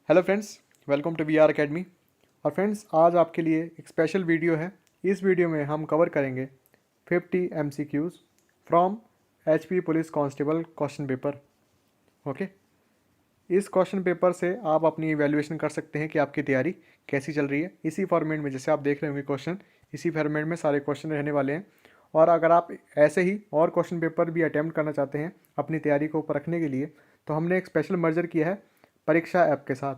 Hello friends, welcome to V R Academy. और friends, आज आपके लिए एक स्पेशल वीडियो है। इस वीडियो में हम कवर करेंगे 50 MCQs from HP police constable question paper. Okay, इस क्वेश्चन पेपर से आप अपनी इवैल्यूएशन कर सकते हैं कि आपकी तैयारी कैसी चल रही है। इसी फॉर्मेट में जैसे आप देख रहे होंगे क्वेश्चन, इसी फॉर्मेट में सारे क्वेश्चन रहने वाले हैं। और अगर आप ऐसे ही और क्वेश्चन पेपर भी अटैम्प्ट करना चाहते हैं अपनी तैयारी को परखने के लिए, तो हमने एक स्पेशल मर्जर किया है परीक्षा ऐप के साथ।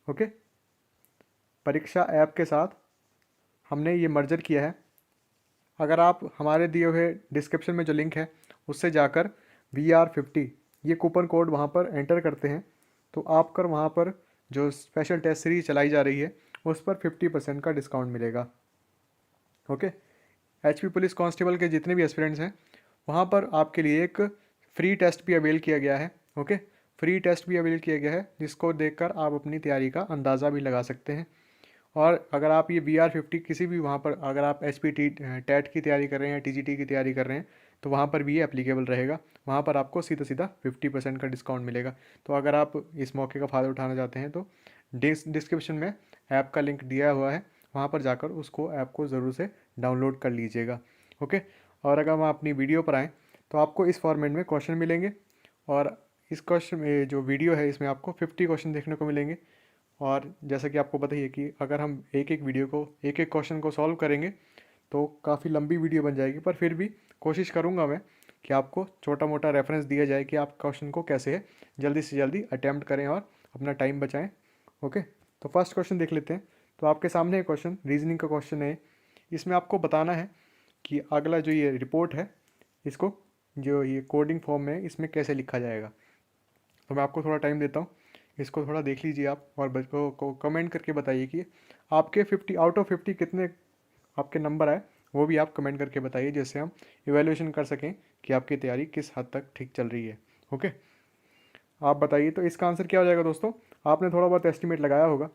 ओके, परीक्षा ऐप के साथ हमने ये मर्जर किया है। अगर आप हमारे दिए हुए डिस्क्रिप्शन में जो लिंक है उससे जाकर VR50 ये कूपन कोड वहाँ पर एंटर करते हैं, तो आपकर वहाँ पर जो स्पेशल टेस्ट सीरीज चलाई जा रही है उस पर 50% का डिस्काउंट मिलेगा। ओके, HP पुलिस कांस्टेबल के जितने भी एस्पिरेंट्स हैं वहाँ पर आपके लिए एक फ्री टेस्ट भी अवेल किया गया है। ओके, फ्री टेस्ट भी अवेल किया गया है जिसको देखकर आप अपनी तैयारी का अंदाज़ा भी लगा सकते हैं। और अगर आप ये VR50 किसी भी वहाँ पर अगर आप HPT टेट की तैयारी कर रहे हैं या TGT की तैयारी कर रहे हैं तो वहाँ पर भी ये एप्लीकेबल रहेगा। वहाँ पर आपको सीधा सीधा 50% का डिस्काउंट मिलेगा। तो अगर आप इस मौके का फ़ायदा उठाना चाहते हैं तो डिस्क्रिप्शन में ऐप का लिंक दिया हुआ है, वहाँ पर जाकर उसको ऐप को ज़रूर से डाउनलोड कर लीजिएगा। ओके, और अगर हम अपनी वीडियो पर आएँ तो आपको इस फॉर्मेट में क्वेश्चन मिलेंगे। और इस क्वेश्चन में जो वीडियो है इसमें आपको 50 क्वेश्चन देखने को मिलेंगे। और जैसा कि आपको पता ही है कि अगर हम एक एक वीडियो को एक एक क्वेश्चन को सॉल्व करेंगे तो काफ़ी लंबी वीडियो बन जाएगी, पर फिर भी कोशिश करूँगा मैं कि आपको छोटा मोटा रेफरेंस दिया जाए कि आप क्वेश्चन को कैसे है जल्दी से जल्दी अटैम्प्ट करें और अपना टाइम बचाएं। ओके, तो फर्स्ट क्वेश्चन देख लेते हैं। तो आपके सामने एक क्वेश्चन रीजनिंग का क्वेश्चन है। इसमें आपको बताना है कि अगला जो ये रिपोर्ट है इसको जो ये कोडिंग फॉर्म में इसमें कैसे लिखा जाएगा। तो मैं आपको थोड़ा टाइम देता हूँ, इसको थोड़ा देख लीजिए आप और बच्चों को कमेंट करके बताइए कि आपके 50 आउट ऑफ 50 कितने आपके नंबर आए, वो भी आप कमेंट करके बताइए जिससे हम इवैल्यूएशन कर सकें कि आपकी तैयारी किस हद तक ठीक चल रही है। ओके, आप बताइए। तो इसका आंसर क्या हो जाएगा दोस्तों, आपने थोड़ा बहुत एस्टिमेट लगाया होगा।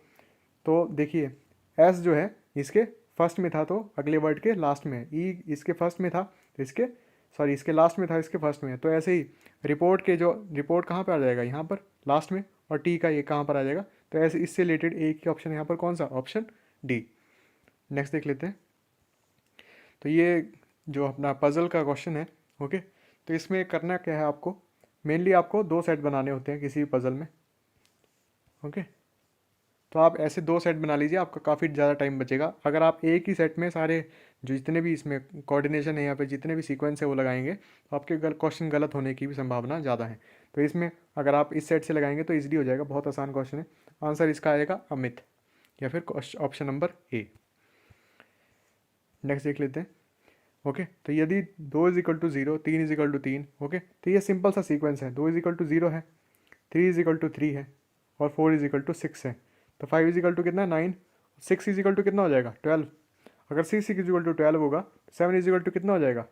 तो देखिए, एस जो है इसके फर्स्ट में था तो अगले वर्ड के लास्ट में है, ई इसके फर्स्ट में था तो इसके इसके लास्ट में था इसके फर्स्ट में है। तो ऐसे ही रिपोर्ट के जो रिपोर्ट कहाँ पर आ जाएगा, यहाँ पर लास्ट में, और टी का ये कहाँ पर आ जाएगा। तो ऐसे इससे रिलेटेड एक ही ऑप्शन यहाँ पर कौन सा, ऑप्शन डी। नेक्स्ट देख लेते हैं। तो ये जो अपना पज़ल का क्वेश्चन है। ओके, तो इसमें करना क्या है, आपको मेनली आपको दो सेट बनाने होते हैं किसी भी पज़ल में। ओके, तो आप ऐसे दो सेट बना लीजिए, आपका काफ़ी ज़्यादा टाइम बचेगा। अगर आप एक ही सेट में सारे जो जितने भी इसमें कोऑर्डिनेशन है यहाँ पे जितने भी सीक्वेंस है वो लगाएंगे तो आपके क्वेश्चन गलत होने की भी संभावना ज़्यादा है। तो इसमें अगर आप इस सेट से लगाएंगे तो ईजिली हो जाएगा, बहुत आसान क्वेश्चन है। आंसर इसका आएगा अमित, या फिर ऑप्शन नंबर ए। नेक्स्ट देख लेते हैं। ओके, तो यदि 2 = 0, 3 = 3, ओके, तो ये सिंपल सा सीक्वेंस है। 2 = 0 है, 3 = 3 है, और 4 = 6 है। तो 5 कितना, 9, 6 कितना हो जाएगा, 12। अगर 6 = 12 होगा, 7 कितना हो जाएगा,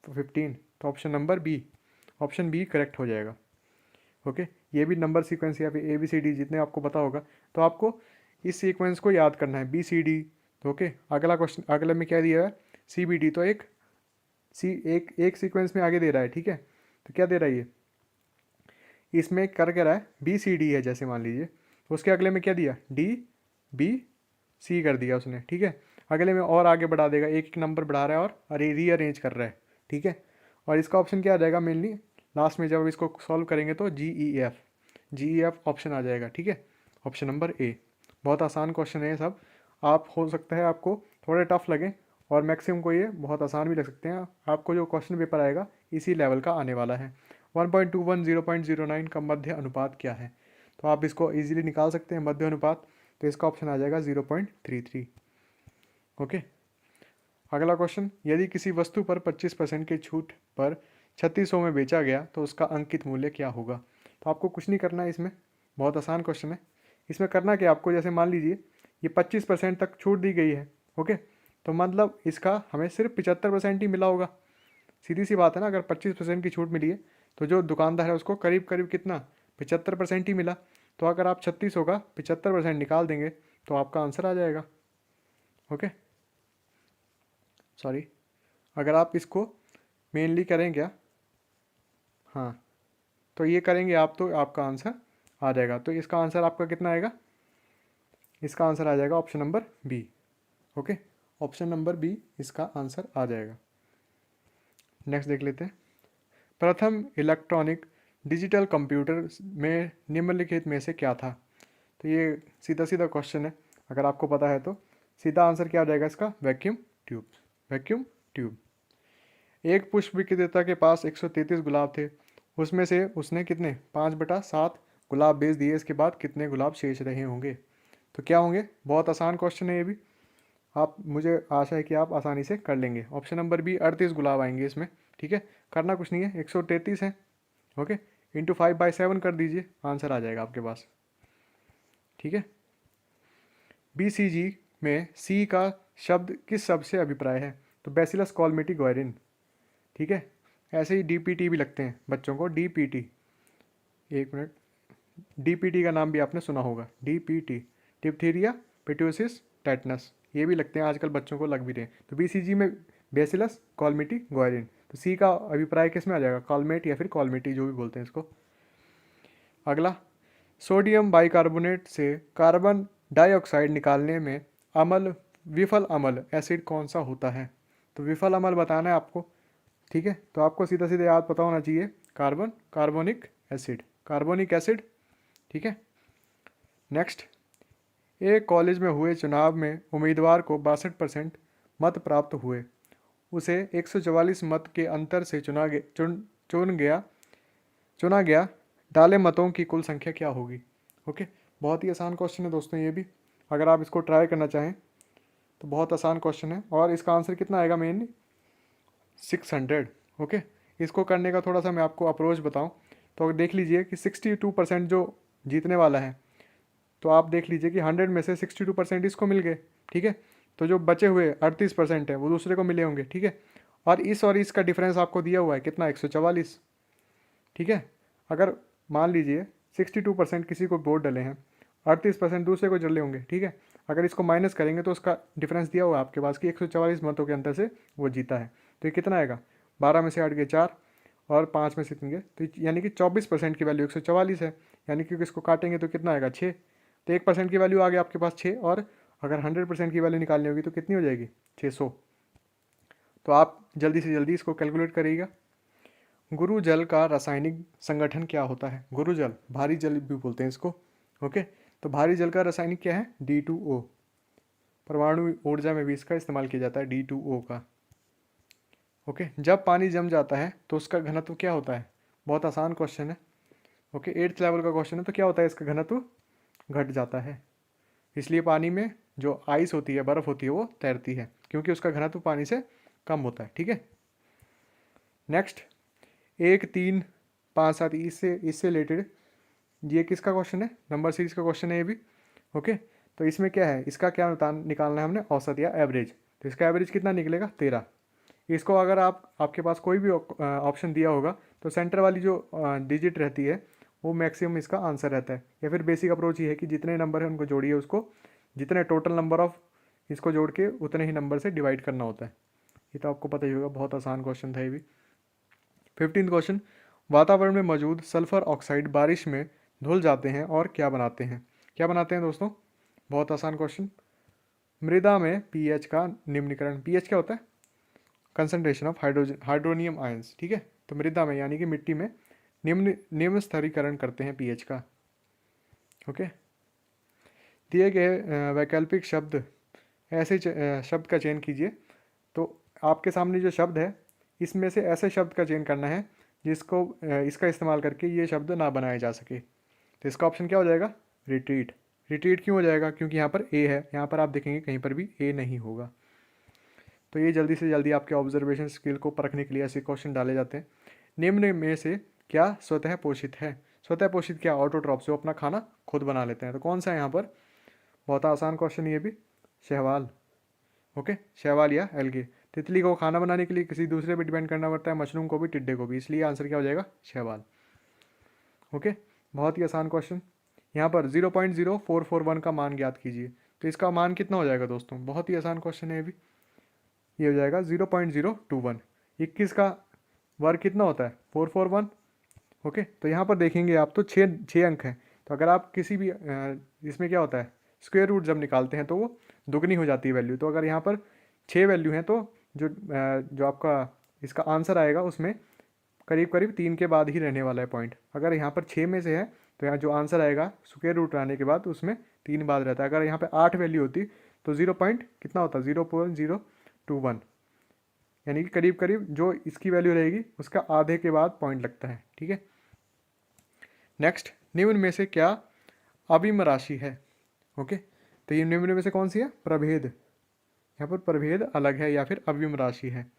तो 15। तो option number B, option B correct हो जाएगा। ओके, ये भी नंबर सीक्वेंस या फिर ABCD जितने आपको पता होगा, तो आपको इस सीक्वेंस को याद करना है, BCD। तो ओके, अगला क्वेश्चन अगले में क्या दिया है, CBD। तो एक सीक्वेंस में आगे दे रहा है, ठीक है। तो क्या दे रहा है ये, इसमें कर क्या रहा है, BCD है जैसे मान लीजिए, तो उसके अगले में क्या दिया, DBC कर दिया उसने, ठीक है। अगले में और आगे बढ़ा देगा, एक एक नंबर बढ़ा रहा है और अरे रीअरेंज कर रहा है, ठीक है। और इसका ऑप्शन क्या आ जाएगा, मेनली लास्ट में जब इसको सॉल्व करेंगे तो GEF ऑप्शन आ जाएगा, ठीक है। Option number A. बहुत आसान क्वेश्चन है ये सब। आप हो सकता है आपको थोड़े टफ लगे और मैक्सिमम को ये बहुत आसान भी लग सकते हैं। आपको जो क्वेश्चन पेपर आएगा इसी लेवल का आने वाला है। 1.21 0.09 का मध्य अनुपात क्या है, तो आप इसको इजीली निकाल सकते हैं मध्य अनुपात। तो इसका ऑप्शन आ जाएगा 0.33। ओके, अगला क्वेश्चन, यदि किसी वस्तु पर 25% की छूट पर 3600 में बेचा गया तो उसका अंकित मूल्य क्या होगा। तो आपको कुछ नहीं करना है इसमें, बहुत आसान क्वेश्चन है। इसमें करना क्या आपको, जैसे मान लीजिए ये 25% तक छूट दी गई है, ओके, तो मतलब इसका हमें सिर्फ 75% ही मिला होगा। सीधी सी बात है ना, अगर 25% की छूट मिली है तो जो दुकानदार है उसको करीब करीब कितना, 75% ही मिला। तो अगर आप 3600 का 75% निकाल देंगे तो आपका आंसर आ जाएगा। ओके, सॉरी, अगर आप इसको मेनली करें क्या, हाँ, तो ये करेंगे आप तो आपका आंसर आ जाएगा। तो इसका आंसर आपका कितना आएगा? इसका आंसर आ जाएगा option number B. Okay, option number B इसका आंसर आ जाएगा। नेक्स्ट देख लेते हैं। प्रथम इलेक्ट्रॉनिक डिजिटल कंप्यूटर में निम्नलिखित में से क्या था? तो ये सीधा सीधा क्वेश्चन है, अगर आपको पता है तो सीधा आंसर क्या आ जाएगा इसका? Vacuum tube. Vacuum tube. एक पुष्प विक्रेता के पास 133 गुलाब थे, उसमें से उसने कितने 5/7 गुलाब बेच दिए, इसके बाद कितने गुलाब शेष रहे होंगे? तो क्या होंगे? बहुत आसान क्वेश्चन है ये भी, आप, मुझे आशा है कि आप आसानी से कर लेंगे। ऑप्शन नंबर बी 38 गुलाब आएंगे इसमें। ठीक है, करना कुछ नहीं है, 133 है। ओके, इंटू 5/7 कर दीजिए, आंसर आ जाएगा आपके पास। ठीक है, BCG में सी का शब्द किस शब्द से अभिप्राय है? तो बैसिलस कॉलमेटी ग्वायरिन। ठीक है, ऐसे ही DPT भी लगते हैं बच्चों को, DPT। एक मिनट, DPT का नाम भी आपने सुना होगा, DPT, डिप्थीरिया पिट्यूसिस टेटनस, ये भी लगते हैं आजकल बच्चों को, लग भी रहे हैं। तो BCG में बैसिलस कॉलमेटी ग्वायरिन। तो सी का अभिप्राय किस में आ जाएगा? कॉलमेट या फिर कॉलमेटी, जो भी बोलते हैं इसको। अगला, सोडियम बाइकार्बोनेट से कार्बन डाइऑक्साइड निकालने में अम्ल, विफल अम्ल एसिड कौन सा होता है? तो विफल अम्ल बताना है आपको। ठीक है, तो आपको सीधा सीधा याद पता होना चाहिए, कार्बोनिक एसिड, कार्बोनिक एसिड। ठीक है, नेक्स्ट, एक कॉलेज में हुए चुनाव में उम्मीदवार को 62% मत प्राप्त हुए, उसे 144 मत के अंतर से चुना गया, डाले मतों की कुल संख्या क्या होगी? ओके, बहुत ही आसान क्वेश्चन है दोस्तों ये भी, अगर आप इसको ट्राई करना चाहें तो बहुत आसान क्वेश्चन है। और इसका आंसर कितना आएगा? मेनली 600। ओके, इसको करने का थोड़ा सा मैं आपको अप्रोच बताऊं तो देख लीजिए कि 62% जो जीतने वाला है, तो आप देख लीजिए कि 100 में से 62% इसको मिल गए। ठीक है, तो जो बचे हुए 38% है वो दूसरे को मिले होंगे। ठीक है, और इसका डिफरेंस आपको दिया हुआ है कितना? 144। ठीक है, अगर मान लीजिए 62% किसी को वोट डले हैं, 38% दूसरे को डले होंगे। ठीक है, अगर इसको माइनस करेंगे तो उसका डिफरेंस दिया हुआ है आपके पास कि 144 मतों के अंतर से वो जीता है। तो ये कितना आएगा? 12 में से 8 गए 4 और 5 में से 3 गए, तो यानी कि 24% की वैल्यू 144 है, यानी कि इसको काटेंगे तो कितना आएगा? 6। तो 1% की वैल्यू आ गई आपके पास 6, और अगर 100% की वैल्यू निकालनी होगी तो कितनी हो जाएगी? 600। तो आप जल्दी से जल्दी इसको कैलकुलेट करिएगा। गुरु जल का रासायनिक संगठन क्या होता है? गुरु जल, भारी जल भी बोलते हैं इसको। ओके, तो भारी जल का रासायनिक क्या है? D2O। परमाणु ऊर्जा में भी इसका इस्तेमाल किया जाता है, D2O का। ओके, जब पानी जम जाता है तो उसका घनत्व क्या होता है? बहुत आसान क्वेश्चन है। ओके, 8th लेवल का क्वेश्चन है। तो क्या होता है? इसका घनत्व घट जाता है, इसलिए पानी में जो आइस होती है, बर्फ़ होती है, वो तैरती है, क्योंकि उसका घनत्व पानी से कम होता है। ठीक है, नेक्स्ट, 1, 3, 5, 7, इससे रिलेटेड ये किसका क्वेश्चन है? नंबर सीरीज का क्वेश्चन है ये भी। ओके, तो इसमें क्या है? इसका क्या निकालना है हमने? औसत या एवरेज। तो इसका एवरेज कितना निकलेगा? 13। इसको अगर आपके पास कोई भी ऑप्शन दिया होगा तो सेंटर वाली जो डिजिट रहती है वो मैक्सिमम इसका आंसर रहता है, या फिर बेसिक अप्रोच ये है कि जितने नंबर है उनको जोड़िए, उसको जितने टोटल नंबर ऑफ इसको जोड़ के उतने ही नंबर से डिवाइड करना होता है। ये तो आपको पता ही होगा, बहुत आसान क्वेश्चन था ये भी। 15th क्वेश्चन, वातावरण में मौजूद सल्फर ऑक्साइड बारिश में धुल जाते हैं और क्या बनाते हैं? क्या बनाते हैं दोस्तों? बहुत आसान क्वेश्चन। मृदा में पीएच का निम्नीकरण, पीएच क्या होता है? Concentration of hydronium ions. ठीक है, तो मृदा में यानी कि मिट्टी में निम्न स्तरीकरण करते हैं पीएच का। ओके, दिए गए वैकल्पिक शब्द, ऐसे शब्द का चयन कीजिए। तो आपके सामने जो शब्द है इसमें से ऐसे शब्द का चयन करना है जिसको इसका इस्तेमाल करके ये शब्द ना बनाए जा सके। तो इसका ऑप्शन क्या हो जाएगा? रिट्रीट। रिट्रीट क्यों हो जाएगा? क्योंकि यहाँ पर ए है, यहाँ पर आप देखेंगे कहीं पर भी ए नहीं होगा। तो ये जल्दी से जल्दी आपके ऑब्जर्वेशन स्किल को परखने के लिए ऐसे क्वेश्चन डाले जाते हैं। निम्न में से क्या स्वतः पोषित है? स्वतः पोषित क्या? ऑटोट्रॉप्स, जो अपना खाना खुद बना लेते हैं। तो कौन सा है यहाँ पर? बहुत आसान क्वेश्चन ये भी, शैवाल। ओके, शैवाल या एल्गे। तितली को खाना बनाने के लिए किसी दूसरे पे डिपेंड करना पड़ता है, मशरूम को भी, टिड्डे को भी, इसलिए आंसर क्या हो जाएगा? शैवाल। ओके, बहुत ही आसान क्वेश्चन। यहाँ पर 0.0441 का मान ज्ञात कीजिए। तो इसका मान कितना हो जाएगा दोस्तों? बहुत ही आसान क्वेश्चन है ये भी, ये हो जाएगा 0.021। 21 का वर्ग कितना होता है? 441। ओके, तो यहाँ पर देखेंगे आप तो 6 अंक हैं, तो अगर आप किसी भी इसमें क्या होता है, स्क्वायर रूट जब निकालते हैं तो वो दुगनी हो जाती है वैल्यू। तो अगर यहाँ पर 6 वैल्यू हैं तो जो आपका इसका आंसर आएगा उसमें करीब करीब 3 के बाद ही रहने वाला है पॉइंट। अगर यहाँ पर 6 में से है तो यहाँ जो आंसर आएगा स्क्वायर रूट आने के बाद उसमें 3 बाद रहता है। अगर यहाँ पे 8 वैल्यू होती तो 0 पॉइंट कितना होता, 0.021, यानी कि करीब करीब जो इसकी वैल्यू रहेगी उसका आधे के बाद पॉइंट लगता है। ठीक है, नेक्स्ट, निम्न में से क्या अभिम राशि है? ओके, तो ये निम्न में से कौन सी है? प्रभेद। यहाँ पर प्रभेद अलग है या फिर अभिम राशि है।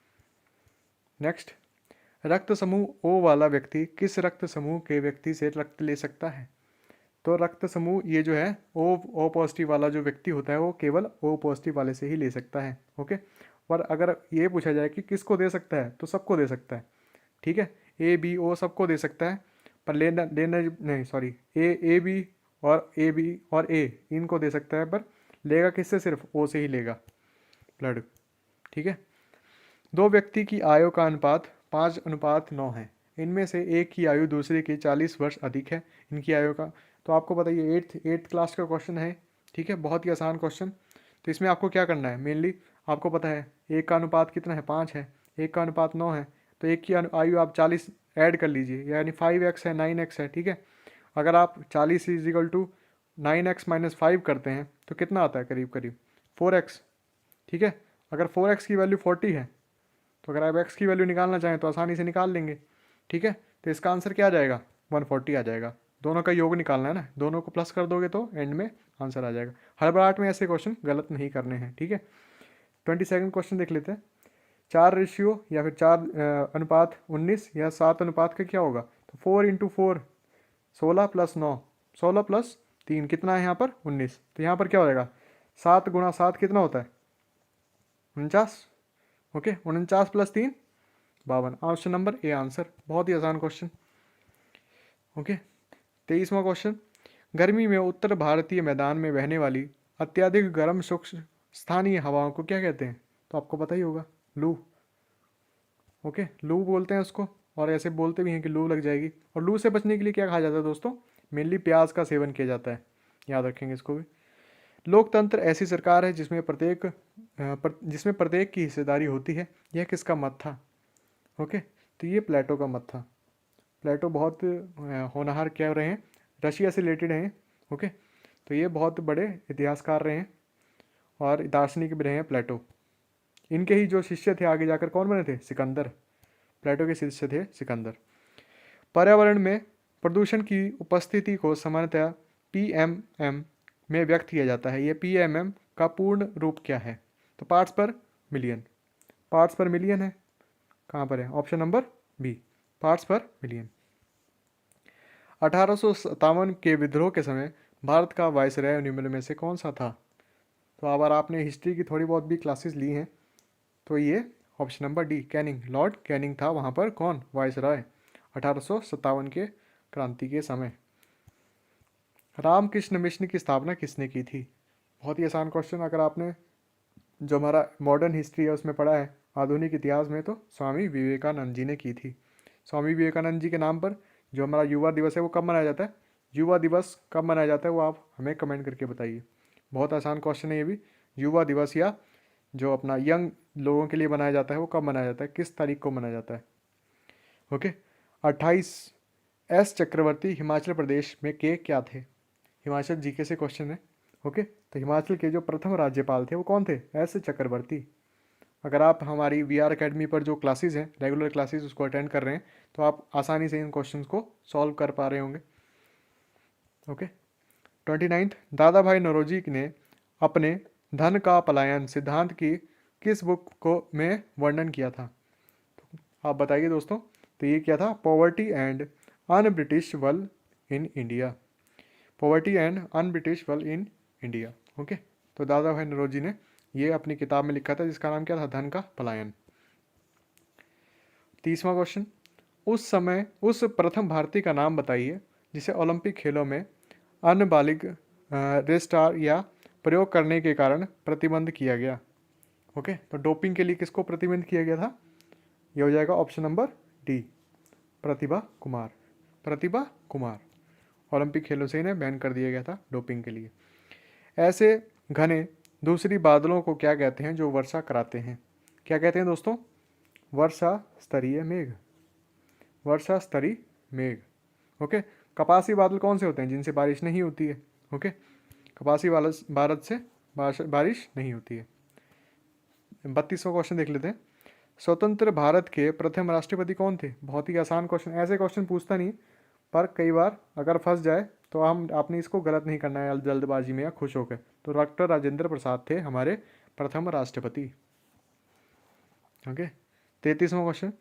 नेक्स्ट, रक्त समूह ओ वाला व्यक्ति किस रक्त समूह के व्यक्ति से रक्त ले सकता है? तो रक्त समूह ये जो है ओ पॉजिटिव वाला जो व्यक्ति होता है वो केवल ओ पॉजिटिव वाले से ही ले सकता है। ओके, और अगर ये पूछा जाए कि किसको दे सकता है तो सबको दे सकता है। ठीक है, ए बी ओ सबको दे सकता है, पर लेना लेना नहीं, सॉरी, ए बी और ए इनको दे सकता है, पर लेगा किससे? सिर्फ ओ से ही लेगा ब्लड। ठीक है, दो व्यक्ति की आयु का अनुपात 5:9 है। इनमें से एक की आयु दूसरे की 40 वर्ष अधिक है। इनकी आयु का, तो आपको पता ही है, एट्थ क्लास का क्वेश्चन है। ठीक है, बहुत ही आसान क्वेश्चन। तो इसमें आपको क्या करना है, मेनली आपको पता है एक का अनुपात कितना है, 5 है, एक का अनुपात 9 है, तो एक की आयु आप 40 ऐड कर लीजिए, यानी 5x है, 9x है। ठीक है, अगर आप 40 = 9x - 5 करते हैं तो कितना आता है? करीब करीब 4x। ठीक है, अगर 4x की वैल्यू 40 है तो अगर आप x की वैल्यू निकालना चाहें तो आसानी से निकाल लेंगे। ठीक है, तो इसका आंसर क्या आ जाएगा? 140 आ जाएगा। दोनों का योग निकालना है ना, दोनों को प्लस कर दोगे तो एंड में आंसर आ जाएगा। हड़बड़ाहट में ऐसे क्वेश्चन गलत नहीं करने हैं। ठीक है, 22nd क्वेश्चन देख लेते हैं। 4 रेशियो या फिर 4:19 या 7 अनुपात का क्या होगा? तो 4 × 4 16 + 9, 16 + 3 कितना है यहाँ पर? 19। तो यहाँ पर क्या हो जाएगा? 7 × 7 कितना होता है? 49। Okay, 49 + 3 52। Option number A answer. बहुत ही आसान क्वेश्चन। ओके, 23वां क्वेश्चन, गर्मी में उत्तर भारतीय मैदान में बहने वाली अत्यधिक गर्म शुष्क स्थानीय हवाओं को क्या कहते हैं? तो आपको पता ही होगा, लू। ओके, लू बोलते हैं उसको, और ऐसे बोलते भी हैं कि लू लग जाएगी। और लू से बचने के लिए क्या खाया जाता है दोस्तों? मेनली प्याज का सेवन किया जाता है, याद रखेंगे इसको भी। लोकतंत्र ऐसी सरकार है जिसमें प्रत्येक की हिस्सेदारी होती है। यह किसका मत था? ओके, तो ये प्लेटो का मत था। प्लेटो बहुत होनहार क्या रहे हैं, रशिया से रिलेटेड हैं। ओके, तो ये बहुत बड़े इतिहासकार रहे हैं और दार्शनिक भी रहे हैं प्लेटो। इनके ही जो शिष्य थे आगे जाकर कौन बने थे? सिकंदर। प्लेटो के शिष्य थे सिकंदर। पर्यावरण में प्रदूषण की उपस्थिति को सामान्यतः PMM में व्यक्त किया जाता है। ये PMM का पूर्ण रूप क्या है? तो पार्ट्स पर मिलियन। पार्ट्स पर मिलियन है, कहाँ पर है? ऑप्शन नंबर बी, पार्ट्स पर मिलियन। 1857 के विद्रोह के समय भारत का वायसराय निम्न में से कौन सा था? तो अगर आपने हिस्ट्री की थोड़ी बहुत भी क्लासेस ली हैं तो ये option number D, Canning, Lord Canning था वहाँ पर। कौन? वायसराय, 1857 के क्रांति के समय। रामकृष्ण मिशन की स्थापना किसने की थी? बहुत ही आसान क्वेश्चन। अगर आपने जो हमारा मॉडर्न हिस्ट्री है उसमें पढ़ा है, आधुनिक इतिहास में, तो स्वामी विवेकानंद जी ने की थी। स्वामी विवेकानंद जी के नाम पर जो हमारा युवा दिवस है वो कब मनाया जाता है? युवा दिवस कब मनाया जाता है वो आप हमें कमेंट करके बताइए। बहुत आसान क्वेश्चन है ये भी। युवा दिवस या जो अपना यंग लोगों के लिए मनाया जाता है वो कब मनाया जाता है, किस तारीख को मनाया जाता है? ओके, 28 एस चक्रवर्ती हिमाचल प्रदेश में के क्या थे? हिमाचल जीके से क्वेश्चन है। ओके, तो हिमाचल के जो प्रथम राज्यपाल थे वो कौन थे? एस चक्रवर्ती। अगर आप हमारी VR अकेडमी पर जो क्लासेस हैं, रेगुलर क्लासेस, उसको अटेंड कर रहे हैं तो आप आसानी से इन क्वेश्चंस को सॉल्व कर पा रहे होंगे। ओके, 29th, दादा भाई नौरोजी ने अपने धन का पलायन सिद्धांत की किस बुक को में वर्णन किया था? तो आप बताइए दोस्तों। तो ये क्या था? पॉवर्टी एंड अन ब्रिटिश वल in India. Poverty and un British वल इन इंडिया। ओके, तो दादा भाई नौरोजी ने ये अपनी किताब में लिखा था जिसका नाम क्या था? धन का पलायन। 30वां क्वेश्चन, उस समय उस प्रथम भारतीय का नाम बताइए जिसे ओलंपिक खेलों में अनबालिग रेस्टार या प्रयोग करने के कारण प्रतिबंध किया गया। ओके, तो डोपिंग के लिए किसको प्रतिबंध किया गया था? ये हो जाएगा ऑप्शन नंबर डी, प्रतिभा कुमार। प्रतिभा कुमार। ओलंपिक खेलों से इन्हें बैन कर दिया गया था डोपिंग के लिए। ऐसे घने दूसरी बादलों को क्या कहते हैं जो वर्षा कराते हैं? क्या कहते हैं दोस्तों? वर्षा स्तरीय मेघ। वर्षा स्तरीय मेघ। ओके। कपासी बादल कौन से होते हैं? जिनसे बारिश नहीं होती है। ओके। कपासी बादल से बारिश नहीं होती है। 32वां क्वेश्चन देख लेते हैं। स्वतंत्र भारत के प्रथम राष्ट्रपति कौन थे? बहुत ही आसान क्वेश्चन, ऐसे क्वेश्चन पूछता नहीं, पर कई बार अगर फंस जाए तो आपने इसको गलत नहीं करना है जल्दबाजी में या खुश होकर। तो डॉक्टर राजेंद्र प्रसाद थे हमारे प्रथम राष्ट्रपति। ओके। 33वां क्वेश्चन।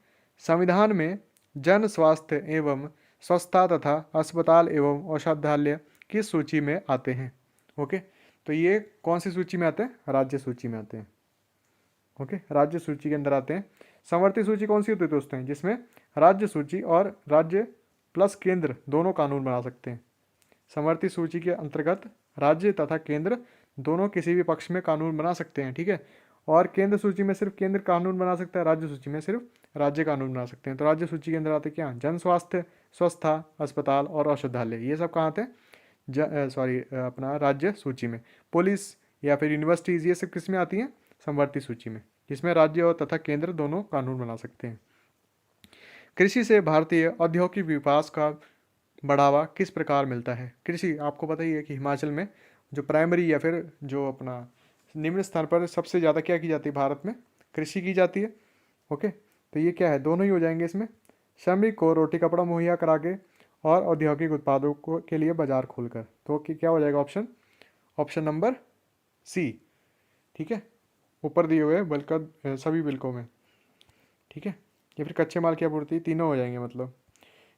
संविधान में जन स्वास्थ्य एवं स्वच्छता तथा अस्पताल एवं औषधालय किस सूची में आते हैं? ओके। तो ये कौन सी सूची में आते हैं? राज्य सूची में आते हैं। ओके। राज्य सूची के अंदर आते हैं। समवर्ती सूची कौन सी होती है दोस्तों? जिसमें राज्य सूची और राज्य प्लस केंद्र दोनों कानून बना सकते हैं। समवर्ती सूची के अंतर्गत राज्य तथा केंद्र दोनों किसी भी पक्ष में कानून बना सकते हैं। ठीक है। और केंद्र सूची में सिर्फ केंद्र कानून बना सकता है, राज्य सूची में सिर्फ राज्य कानून बना सकते हैं। तो राज्य सूची के अंदर आते क्या? जन स्वास्थ्य, स्वच्छता, अस्पताल और औषधालय, ये सब कहाँ आते हैं? अपना राज्य सूची में। पुलिस या फिर यूनिवर्सिटीज़ ये सब किस में आती हैं? समवर्ती सूची में, जिसमें राज्य और तथा केंद्र दोनों कानून बना सकते हैं। कृषि से भारतीय औद्योगिक विकास का बढ़ावा किस प्रकार मिलता है? कृषि, आपको पता ही है कि हिमाचल में जो प्राइमरी या फिर जो अपना निम्न स्तर पर सबसे ज़्यादा क्या की जाती है? भारत में कृषि की जाती है। ओके। तो ये क्या है? दोनों ही हो जाएंगे इसमें। श्रमिक को रोटी कपड़ा मुहैया करा के और औद्योगिक उत्पादों को के लिए बाजार खोलकर। तो क्या हो जाएगा ऑप्शन नंबर सी। ठीक है। ऊपर दिए हुए बल्कि सभी बिल्कों में। ठीक है। या फिर कच्चे माल की आपूर्ति, तीनों हो जाएंगे मतलब।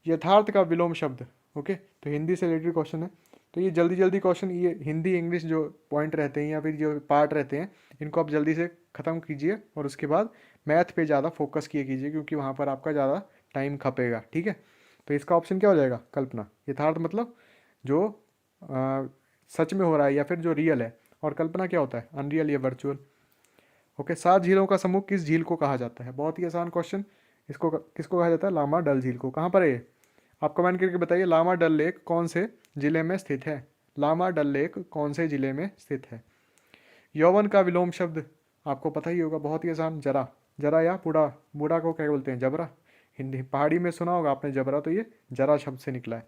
यथार्थ का विलोम शब्द। ओके। तो हिंदी से रिलेटेड क्वेश्चन है। तो ये जल्दी जल्दी क्वेश्चन, ये हिंदी इंग्लिश जो पॉइंट रहते हैं या फिर जो पार्ट रहते हैं, इनको आप जल्दी से ख़त्म कीजिए और उसके बाद मैथ पे ज़्यादा फोकस किए कीजिए, क्योंकि वहाँ पर आपका ज़्यादा टाइम खपेगा। ठीक है। तो इसका ऑप्शन क्या हो जाएगा? कल्पना। यथार्थ मतलब जो सच में हो रहा है या फिर जो रियल है, और कल्पना क्या होता है? अनरियल या वर्चुअल। ओके। 7 झीलों का समूह किस झील को कहा जाता है? बहुत ही आसान क्वेश्चन। इसको किसको कहा जाता है? लामा डल झील को। कहाँ पर है ये? आप कमेंट करके बताइए। लामा डल लेक कौन से जिले में स्थित है? लामा डल लेक कौन से जिले में स्थित है? यौवन का विलोम शब्द आपको पता ही होगा, बहुत ही आसान। जरा। जरा या बूढ़ा। बूढ़ा को क्या बोलते हैं? जबरा। हिंदी पहाड़ी में सुना होगा आपने जबरा, तो ये जरा शब्द से निकला है।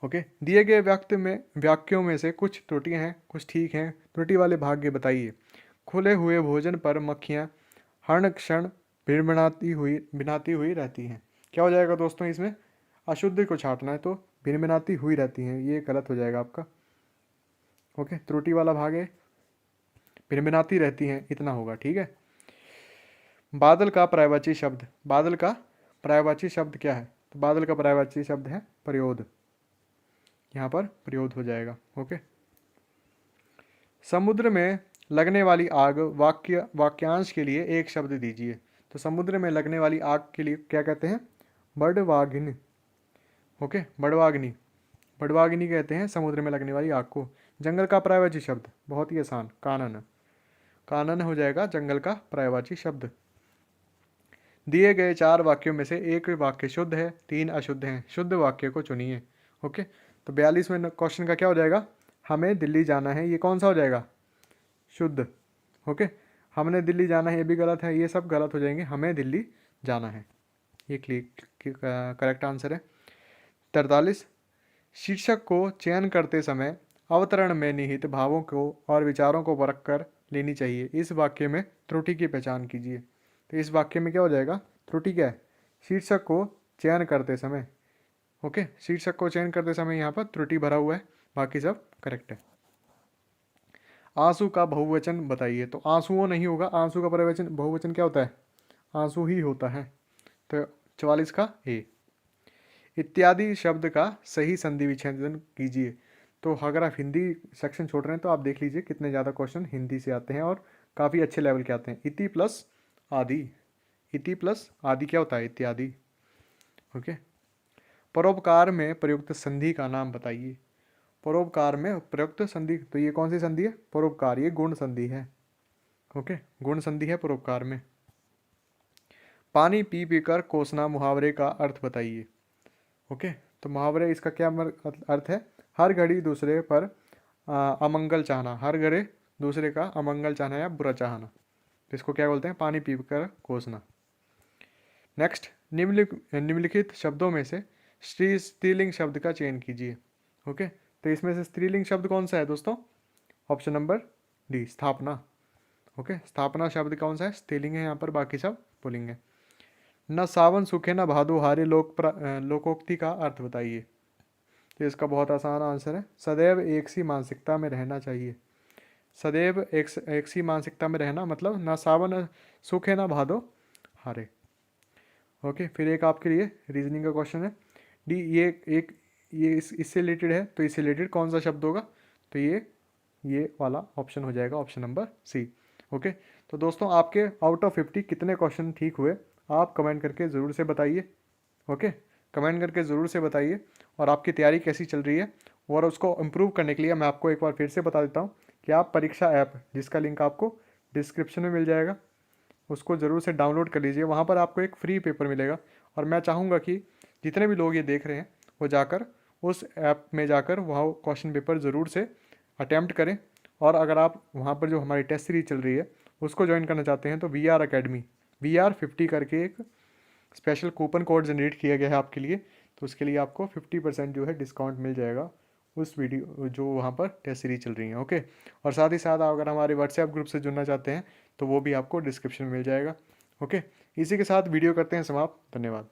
ओके। दिए गए वाक्यों में से कुछ त्रुटियां हैं, कुछ ठीक हैं। त्रुटि वाले भाग्य बताइए। खुले हुए भोजन पर मक्खियां हर क्षण भिनभिनाती हुई रहती हैं। क्या हो जाएगा दोस्तों इसमें? अशुद्ध को छांटना है तो भिनभिनाती हुई रहती हैं, ये गलत हो जाएगा आपका। ओके। त्रुटि वाला भाग है भिनभिनाती रहती हैं, इतना होगा। ठीक है। बादल का पर्यायवाची शब्द। बादल का पर्यायवाची शब्द क्या है? तो बादल का पर्यायवाची शब्द है प्रयोद। यहाँ पर प्रयोद हो जाएगा। ओके। समुद्र में लगने वाली आग वाक्यांश के लिए एक शब्द दीजिए। तो समुद्र में लगने वाली आग के लिए क्या कहते हैं? बड़वाग्नि। ओके। बड़वाग्नि। बड़वाग्नि कहते हैं समुद्र में लगने वाली आग को। जंगल का पर्यायवाची शब्द बहुत ही आसान, कानन। कानन हो जाएगा जंगल का पर्यायवाची शब्द। दिए गए 4 वाक्यों में से एक वाक्य शुद्ध है, 3 अशुद्ध हैं। शुद्ध वाक्य को चुनिए। ओके। तो 42वें क्वेश्चन का क्या हो जाएगा? हमें दिल्ली जाना है, ये कौन सा हो जाएगा? शुद्ध। ओके। हमने दिल्ली जाना है, ये भी गलत है, ये सब गलत हो जाएंगे। हमें दिल्ली जाना है, ये करेक्ट आंसर है। 43, शीर्षक को चयन करते समय अवतरण में निहित भावों को और विचारों को परख कर लेनी चाहिए। इस वाक्य में त्रुटि की पहचान कीजिए। तो इस वाक्य में क्या हो जाएगा? त्रुटि क्या है? शीर्षक को चयन करते समय। ओके। शीर्षक को चयन करते समय यहाँ पर त्रुटि भरा हुआ है, बाकी सब करेक्ट है। आंसू का बहुवचन बताइए। तो आंसुओं नहीं होगा, आंसू का बहुवचन क्या होता है? आंसू ही होता है। तो 44 का ए। इत्यादि शब्द का सही संधि विच्छेदन कीजिए। तो अगर आप हिंदी सेक्शन छोड़ रहे हैं तो आप देख लीजिए कितने ज़्यादा क्वेश्चन हिंदी से आते हैं और काफ़ी अच्छे लेवल के आते हैं। इति प्लस आदि। इति प्लस आदि क्या होता है? इत्यादि। ओके। परोपकार में प्रयुक्त संधि का नाम बताइए। परोपकार में प्रयुक्त संधि, तो ये कौन सी संधि है? परोपकार, ये गुण संधि है। ओके। गुण संधि है परोपकार में। पानी पी पी कर कोसना मुहावरे का अर्थ बताइए। ओके। तो मुहावरे इसका क्या अर्थ है? हर घड़ी दूसरे पर अमंगल चाहना, हर घड़ी दूसरे का अमंगल चाहना या बुरा चाहना, तो इसको क्या बोलते हैं? पानी पीकर कोसना। नेक्स्ट, निम्नलिखित शब्दों में से स्त्रीलिंग शब्द का चयन कीजिए। ओके, तो इसमें से स्त्रीलिंग शब्द कौन सा है दोस्तों? ऑप्शन नंबर डी, स्थापना। ओके, स्थापना शब्द कौन सा है? स्त्रीलिंग है यहाँ पर, बाकी सब पुल्लिंग है। न सावन सूखे न भादो हारे लोकोक्ति का अर्थ बताइए। तो इसका बहुत आसान आंसर है, सदैव एक सी मानसिकता में रहना चाहिए। सदैव एक सी मानसिकता में रहना मतलब ना सावन सूखे ना भादो हारे। ओके, फिर एक आपके लिए रीजनिंग का क्वेश्चन है। डी, ये इससे रिलेटेड है, तो इससे रिलेटेड कौन सा शब्द होगा? तो ये वाला ऑप्शन हो जाएगा, ऑप्शन नंबर सी। ओके, तो दोस्तों आपके आउट ऑफ 50 कितने क्वेश्चन ठीक हुए आप कमेंट करके ज़रूर से बताइए। ओके, कमेंट करके ज़रूर से बताइए, और आपकी तैयारी कैसी चल रही है। और उसको इम्प्रूव करने के लिए मैं आपको एक बार फिर से बता देता हूँ कि आप परीक्षा ऐप, जिसका लिंक आपको डिस्क्रिप्शन में मिल जाएगा, उसको ज़रूर से डाउनलोड कर लीजिए। वहाँ पर आपको एक फ्री पेपर मिलेगा, और मैं चाहूँगा कि जितने भी लोग ये देख रहे हैं वो जाकर उस ऐप में जाकर वहाँ क्वेश्चन पेपर ज़रूर से अटैम्प्ट करें। और अगर आप वहाँ पर जो हमारी टेस्ट सीरीज चल रही है उसको ज्वाइन करना चाहते हैं तो VR अकेडमी VR50 करके एक स्पेशल कूपन कोड जनरेट किया गया है आपके लिए, तो उसके लिए आपको 50% जो है डिस्काउंट मिल जाएगा उस वीडियो जो वहाँ पर टेस्ट सीरीज चल रही है। ओके, और साथ ही साथ अगर हमारे व्हाट्सएप ग्रुप से जुड़ना चाहते हैं तो वो भी आपको डिस्क्रिप्शन में मिल जाएगा। ओके, इसी के साथ वीडियो करते हैं समाप्त। धन्यवाद।